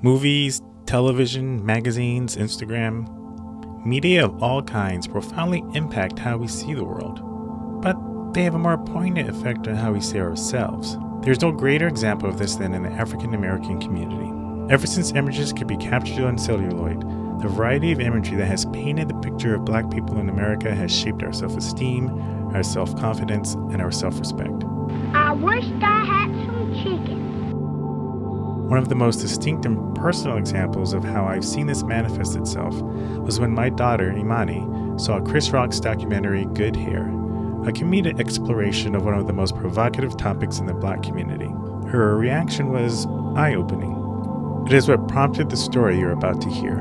Movies, television, magazines, Instagram, media of all kinds profoundly impact how we see the world, but they have a more poignant effect on how we see ourselves. There's no greater example of this than in the African American community. Ever since images could be captured on celluloid, the variety of imagery that has painted the picture of Black people in America has shaped our self-esteem, our self-confidence, and our self-respect. I wish I had some chicken. One of the most distinct and personal examples of how I've seen this manifest itself was when my daughter, Imani, saw Chris Rock's documentary Good Hair, a comedic exploration of one of the most provocative topics in the Black community. Her reaction was eye-opening. It is what prompted the story you're about to hear.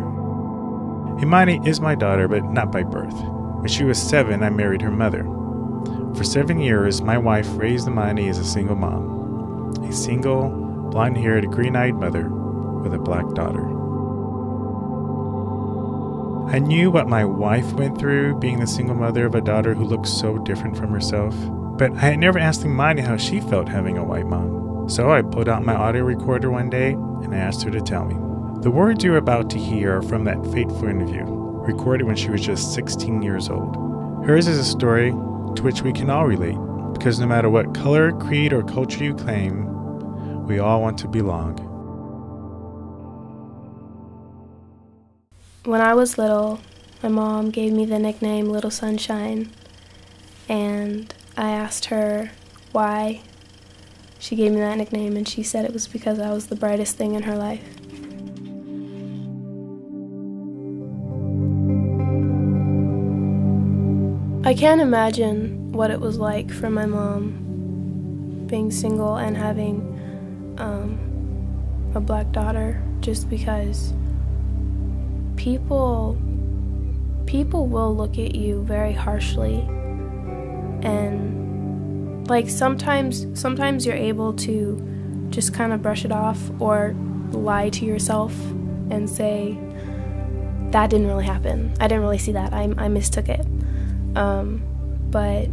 Imani is my daughter, but not by birth. When she was 7, I married her mother. For 7 years, my wife raised Imani as a single mom. A single, blonde-haired, green-eyed mother with a Black daughter. I knew what my wife went through being the single mother of a daughter who looked so different from herself, but I had never asked Imani how she felt having a white mom. So I pulled out my audio recorder one day and I asked her to tell me. The words you're about to hear are from that fateful interview, recorded when she was just 16 years old. Hers is a story to which we can all relate, because no matter what color, creed, or culture you claim, we all want to belong. When I was little, my mom gave me the nickname Little Sunshine, and I asked her why she gave me that nickname, and she said it was because I was the brightest thing in her life. I can't imagine what it was like for my mom being single and having a Black daughter, just because people will look at you very harshly, and like sometimes you're able to just kind of brush it off or lie to yourself and say, that didn't really happen, I didn't really see that, I mistook it. But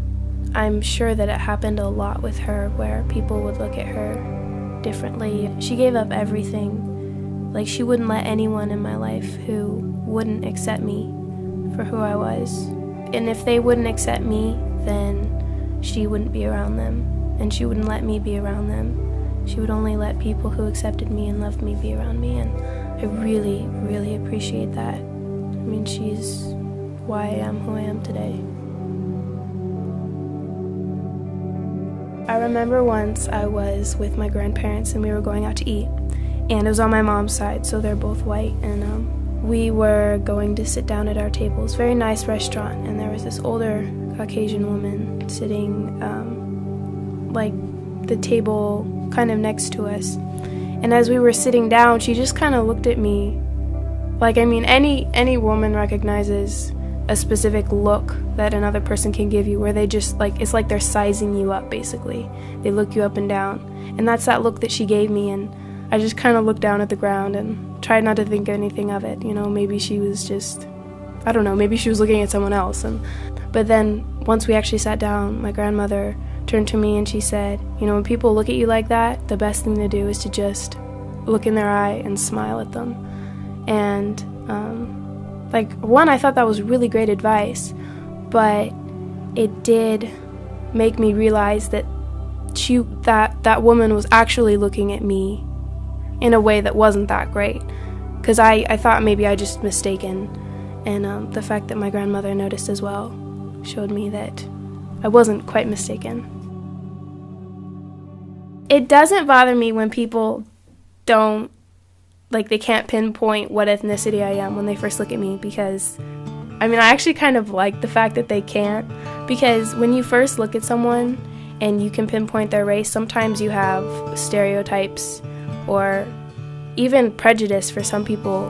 I'm sure that it happened a lot with her, where people would look at her differently. She gave up everything. Like, she wouldn't let anyone in my life who wouldn't accept me for who I was. And if they wouldn't accept me, then she wouldn't be around them. And she wouldn't let me be around them. She would only let people who accepted me and loved me be around me. And I really, really appreciate that. I mean, she's why I am who I am today. I remember once I was with my grandparents and we were going out to eat, and it was on my mom's side, so they're both white, and we were going to sit down at our table. It was a very nice restaurant, and there was this older Caucasian woman sitting like the table kind of next to us, and as we were sitting down, she just kind of looked at me like, I mean, any woman recognizes a specific look that another person can give you, where they just, like, it's like they're sizing you up, basically. They look you up and down. And that's that look that she gave me, and I just kind of looked down at the ground and tried not to think anything of it. You know, maybe she was just, I don't know, maybe she was looking at someone else. But then, once we actually sat down, my grandmother turned to me and she said, you know, when people look at you like that, the best thing to do is to just look in their eye and smile at them. And, like, one, I thought that was really great advice, but it did make me realize that that woman was actually looking at me in a way that wasn't that great, because I thought maybe I just mistaken, and the fact that my grandmother noticed as well showed me that I wasn't quite mistaken. It doesn't bother me when people don't, like, they can't pinpoint what ethnicity I am when they first look at me, because, I mean, I actually kind of like the fact that they can't, because when you first look at someone and you can pinpoint their race, sometimes you have stereotypes or even prejudice for some people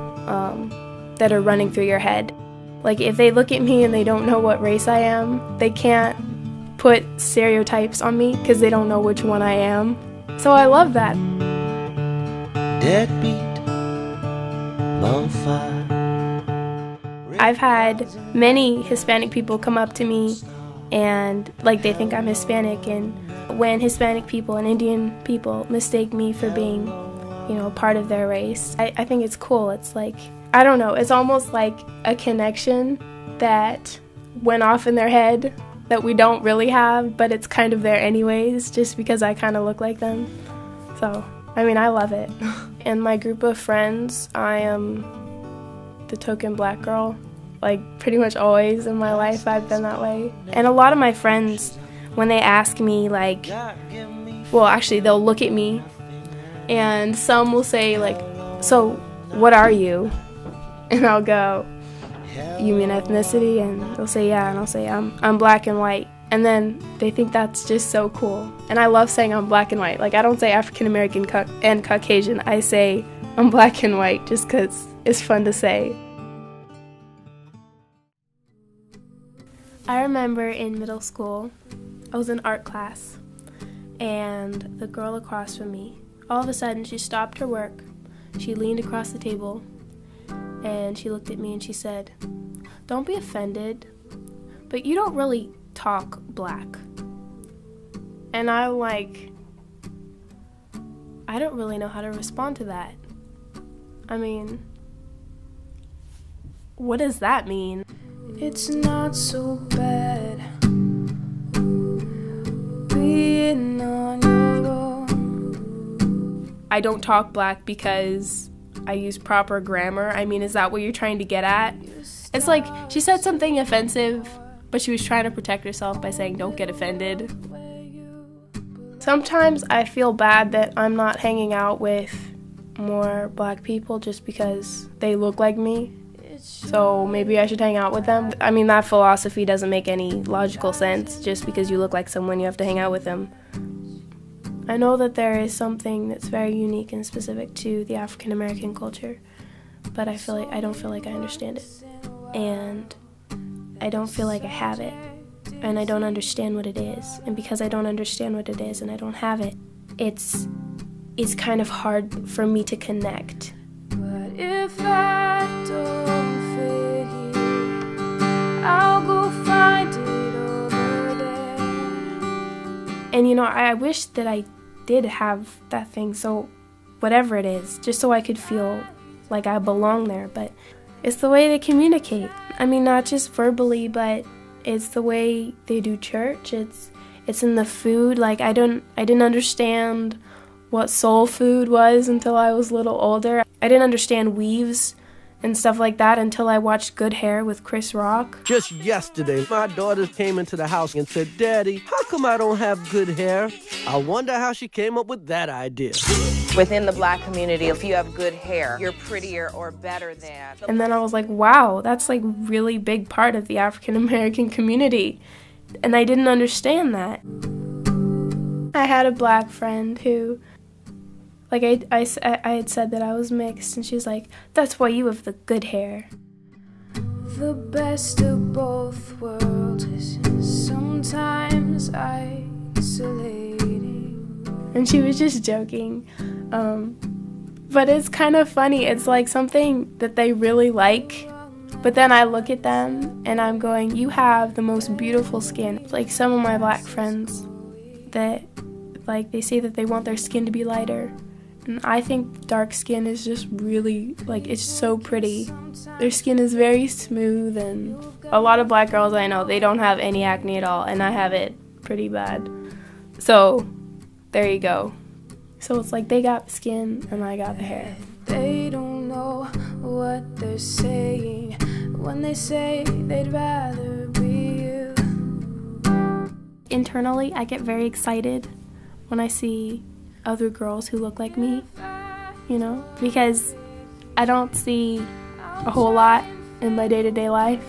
that are running through your head. Like, if they look at me and they don't know what race I am, they can't put stereotypes on me because they don't know which one I am. So I love that. Deadbeat. Bonfire. I've had many Hispanic people come up to me and, like, they think I'm Hispanic, and when Hispanic people and Indian people mistake me for being part of their race. I think it's cool. It's like, I don't know, it's almost like a connection that went off in their head that we don't really have, but it's kind of there anyways, just because I kind of look like them. So, I love it. In my group of friends, I am the token black girl. Like, pretty much always in my life, I've been that way. And a lot of my friends, when they ask me, like, well, actually, they'll look at me, and some will say, like, so, what are you? And I'll go, you mean ethnicity? And they'll say, yeah, and I'll say, I'm black and white. And then they think that's just so cool. And I love saying I'm black and white. Like, I don't say African American and Caucasian. I say I'm black and white just because it's fun to say. I remember in middle school, I was in art class, and the girl across from me, all of a sudden, she stopped her work. She leaned across the table, and she looked at me and she said, "Don't be offended, but you don't really talk black." And I'm like, I don't really know how to respond to that. What does that mean? It's not so bad being on your own. I don't talk black because I use proper grammar. Is that what you're trying to get at? It's like she said something offensive, but she was trying to protect herself by saying, don't get offended. Sometimes I feel bad that I'm not hanging out with more black people just because they look like me. So maybe I should hang out with them. That philosophy doesn't make any logical sense. Just because you look like someone, you have to hang out with them. I know that there is something that's very unique and specific to the African American culture, but I don't feel like I understand it. And I don't feel like I have it. And I don't understand what it is. And because I don't understand what it is and I don't have it, it's kind of hard for me to connect. But if I don't fit here, I'll go find it over there. And I wish that I did have that thing, so whatever it is, just so I could feel like I belong there. But it's the way they communicate. Not just verbally, but it's the way they do church. It's in the food. Like, I didn't understand what soul food was until I was a little older. I didn't understand weaves and stuff like that until I watched Good Hair with Chris Rock. Just yesterday, my daughter came into the house and said, "Daddy, how come I don't have good hair?" I wonder how she came up with that idea. Within the black community, if you have good hair, you're prettier or better than. And then I was like, wow, that's like really big part of the African American community. And I didn't understand that. I had a black friend who, like, I had said that I was mixed, and she was like, "That's why you have the good hair." The best of both worlds is sometimes isolating. And she was just joking. But it's kind of funny. It's like something that they really like. But then I look at them and I'm going, you have the most beautiful skin. Like some of my black friends that, like, they say that they want their skin to be lighter. And I think dark skin is just really, like, it's so pretty. Their skin is very smooth, and a lot of black girls I know, they don't have any acne at all, and I have it pretty bad. So, there you go. So it's like they got the skin and I got the hair. They don't know what they're saying when they say they'd rather be you. Internally, I get very excited when I see other girls who look like me, because I don't see a whole lot in my day-to-day life.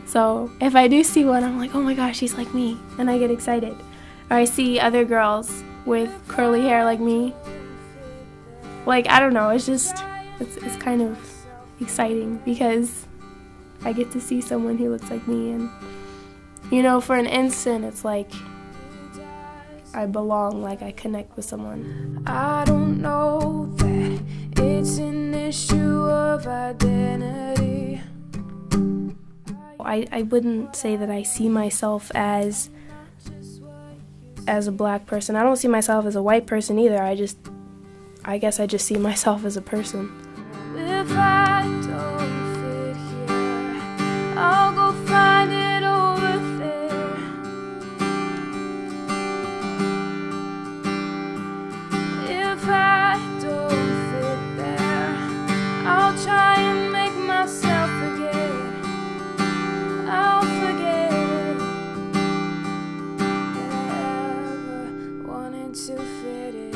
So if I do see one, I'm like, oh my gosh, she's like me, and I get excited. Or I see other girls with curly hair like me. Like, I don't know, it's kind of exciting because I get to see someone who looks like me, and for an instant it's like I belong, like I connect with someone. I don't know that it's an issue of identity. I wouldn't say that I see myself as a black person. I don't see myself as a white person either. I guess I just see myself as a person. If I don't fit here, I'll go find it over there. If I don't fit there, I'll try and make myself forget. I'll forget that I ever wanted to fit in.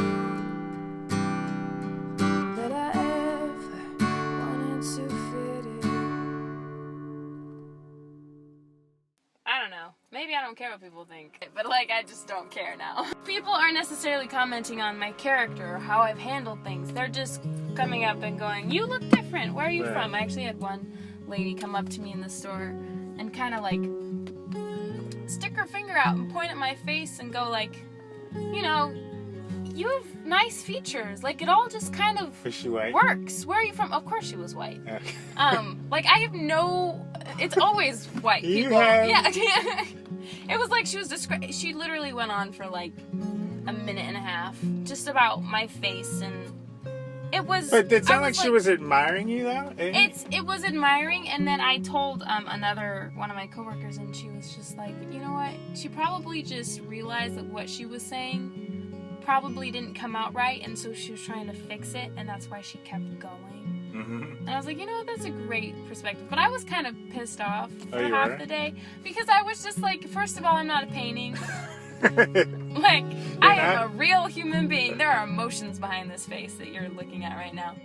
That I ever wanted to fit in. I don't know. Maybe I don't care what people think, but like I just don't care now. People aren't necessarily commenting on my character or how I've handled things. They're just coming up and going, "You look different. Where are you from?" I actually had one lady come up to me in the store and kind of like stick her finger out and point at my face and go like, "You know, you have nice features. Like it all just kind of Was she white? works. Where are you from?" Of course she was white. Okay. Like I have no. It's always white You people. have- Yeah. It was like she literally went on for like a minute and a half just about my face, and it was. But it I sounded like she was admiring you, though. It was admiring, and then I told another one of my coworkers, and she was just like, you know what? She probably just realized that what she was saying probably didn't come out right, and so she was trying to fix it, and that's why she kept going. Mm-hmm. And I was like, you know what? That's a great perspective. But I was kind of pissed off for you half were? the day because I was just like, first of all, I'm not a painting. Like, I am a real human being. There are emotions behind this face that you're looking at right now.